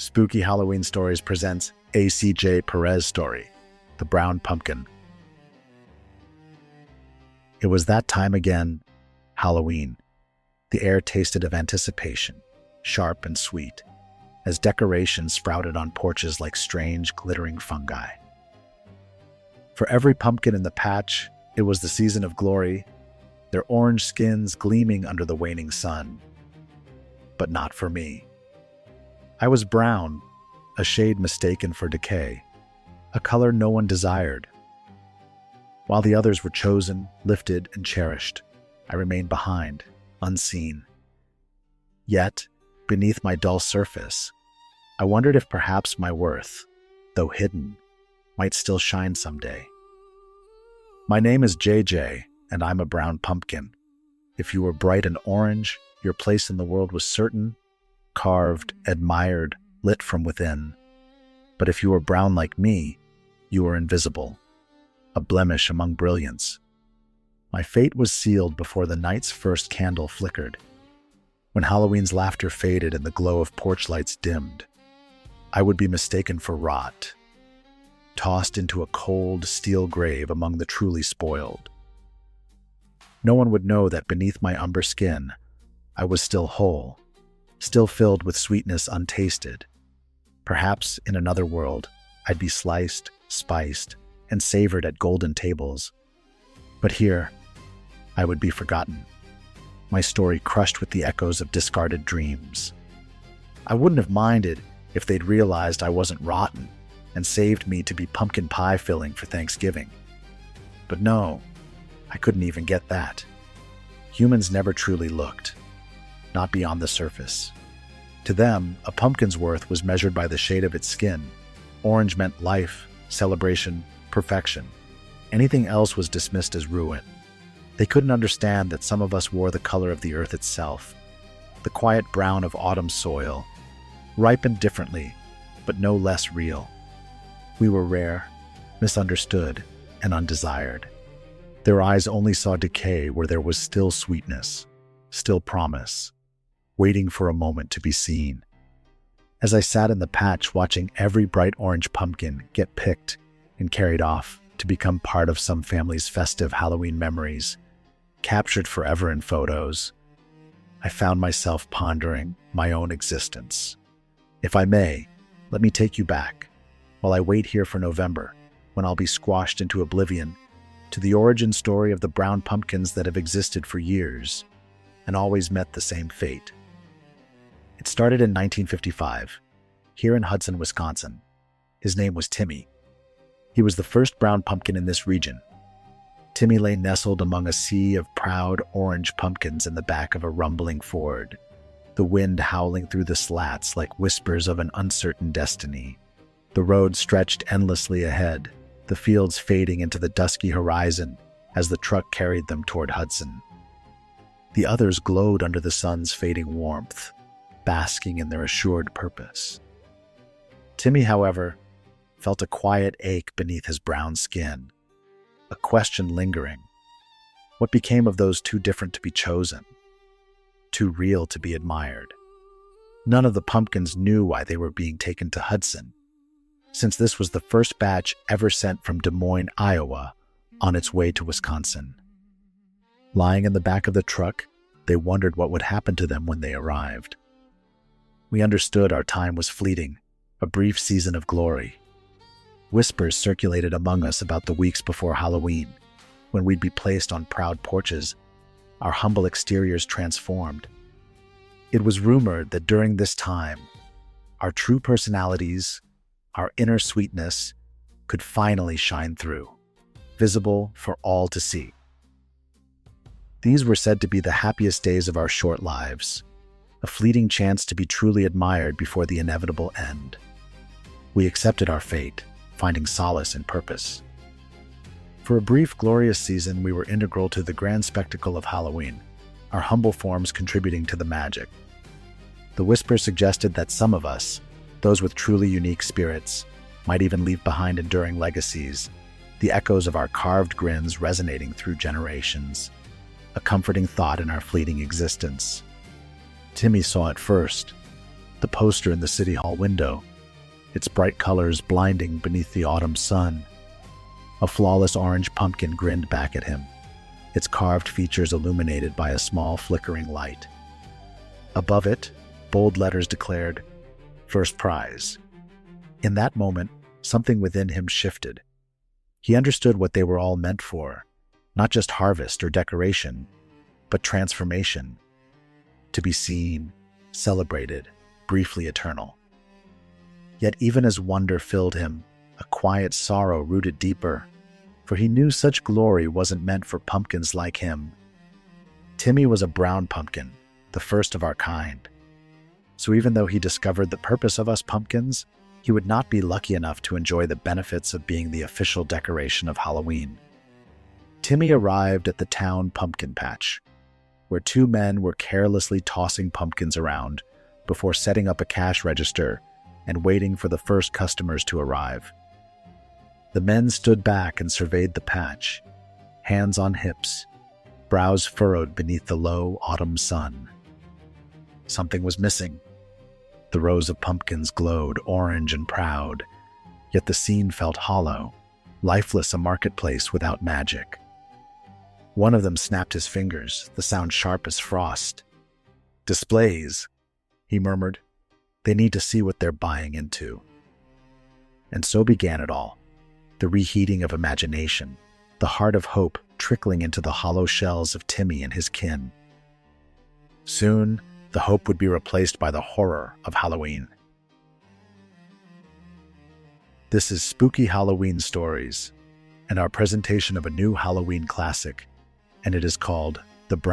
Spooky Halloween Stories presents A.C.J. Perez story, The Brown Pumpkin. It was that time again, Halloween. The air tasted of anticipation, sharp and sweet, as decorations sprouted on porches like strange, glittering fungi. For every pumpkin in the patch, it was the season of glory, their orange skins gleaming under the waning sun. But not for me. I was brown, a shade mistaken for decay, a color no one desired. While the others were chosen, lifted, and cherished, I remained behind, unseen. Yet, beneath my dull surface, I wondered if perhaps my worth, though hidden, might still shine someday. My name is JJ, and I'm a brown pumpkin. If you were bright and orange, your place in the world was certain, carved, admired, lit from within. But if you were brown like me, you were invisible, a blemish among brilliance. My fate was sealed before the night's first candle flickered. When Halloween's laughter faded and the glow of porch lights dimmed, I would be mistaken for rot, tossed into a cold, steel grave among the truly spoiled. No one would know that beneath my umber skin, I was still whole, still filled with sweetness untasted. Perhaps in another world, I'd be sliced, spiced, and savored at golden tables. But here, I would be forgotten, my story crushed with the echoes of discarded dreams. I wouldn't have minded if they'd realized I wasn't rotten and saved me to be pumpkin pie filling for Thanksgiving. But no, I couldn't even get that. Humans never truly looked, not beyond the surface. To them, a pumpkin's worth was measured by the shade of its skin. Orange meant life, celebration, perfection. Anything else was dismissed as ruin. They couldn't understand that some of us wore the color of the earth itself, the quiet brown of autumn soil, ripened differently, but no less real. We were rare, misunderstood, and undesired. Their eyes only saw decay where there was still sweetness, still promise, waiting for a moment to be seen. As I sat in the patch watching every bright orange pumpkin get picked and carried off to become part of some family's festive Halloween memories, captured forever in photos, I found myself pondering my own existence. If I may, let me take you back, while I wait here for November, when I'll be squashed into oblivion, to the origin story of the brown pumpkins that have existed for years and always met the same fate. It started in 1955, here in Hudson, Wisconsin. His name was Timmy. He was the first brown pumpkin in this region. Timmy lay nestled among a sea of proud orange pumpkins in the back of a rumbling Ford, the wind howling through the slats like whispers of an uncertain destiny. The road stretched endlessly ahead, the fields fading into the dusky horizon as the truck carried them toward Hudson. The others glowed under the sun's fading warmth, basking in their assured purpose. Timmy, however, felt a quiet ache beneath his brown skin, a question lingering. What became of those too different to be chosen, too real to be admired? None of the pumpkins knew why they were being taken to Hudson, since this was the first batch ever sent from Des Moines, Iowa, on its way to Wisconsin. Lying in the back of the truck, they wondered what would happen to them when they arrived. We understood our time was fleeting, a brief season of glory. Whispers circulated among us about the weeks before Halloween, when we'd be placed on proud porches, our humble exteriors transformed. It was rumored that during this time, our true personalities, our inner sweetness, could finally shine through, visible for all to see. These were said to be the happiest days of our short lives, a fleeting chance to be truly admired before the inevitable end. We accepted our fate, finding solace in purpose. For a brief, glorious season, we were integral to the grand spectacle of Halloween, our humble forms contributing to the magic. The whisper suggested that some of us, those with truly unique spirits, might even leave behind enduring legacies, the echoes of our carved grins resonating through generations, a comforting thought in our fleeting existence. Timmy saw it first, the poster in the City Hall window, its bright colors blinding beneath the autumn sun. A flawless orange pumpkin grinned back at him, its carved features illuminated by a small flickering light. Above it, bold letters declared, "First prize." In that moment, something within him shifted. He understood what they were all meant for, not just harvest or decoration, but transformation. To be seen, celebrated, briefly eternal. Yet even as wonder filled him, a quiet sorrow rooted deeper, for he knew such glory wasn't meant for pumpkins like him. Timmy was a brown pumpkin, the first of our kind. So even though he discovered the purpose of us pumpkins, he would not be lucky enough to enjoy the benefits of being the official decoration of Halloween. Timmy arrived at the town pumpkin patch, where two men were carelessly tossing pumpkins around before setting up a cash register and waiting for the first customers to arrive. The men stood back and surveyed the patch, hands on hips, brows furrowed beneath the low autumn sun. Something was missing. The rows of pumpkins glowed orange and proud, yet the scene felt hollow, lifeless, a marketplace without magic. One of them snapped his fingers, the sound sharp as frost. "Displays," he murmured. "They need to see what they're buying into." And so began it all, the reheating of imagination, the heart of hope trickling into the hollow shells of Timmy and his kin. Soon, the hope would be replaced by the horror of Halloween. This is Spooky Halloween Stories, and our presentation of a new Halloween classic, and it is called The Brown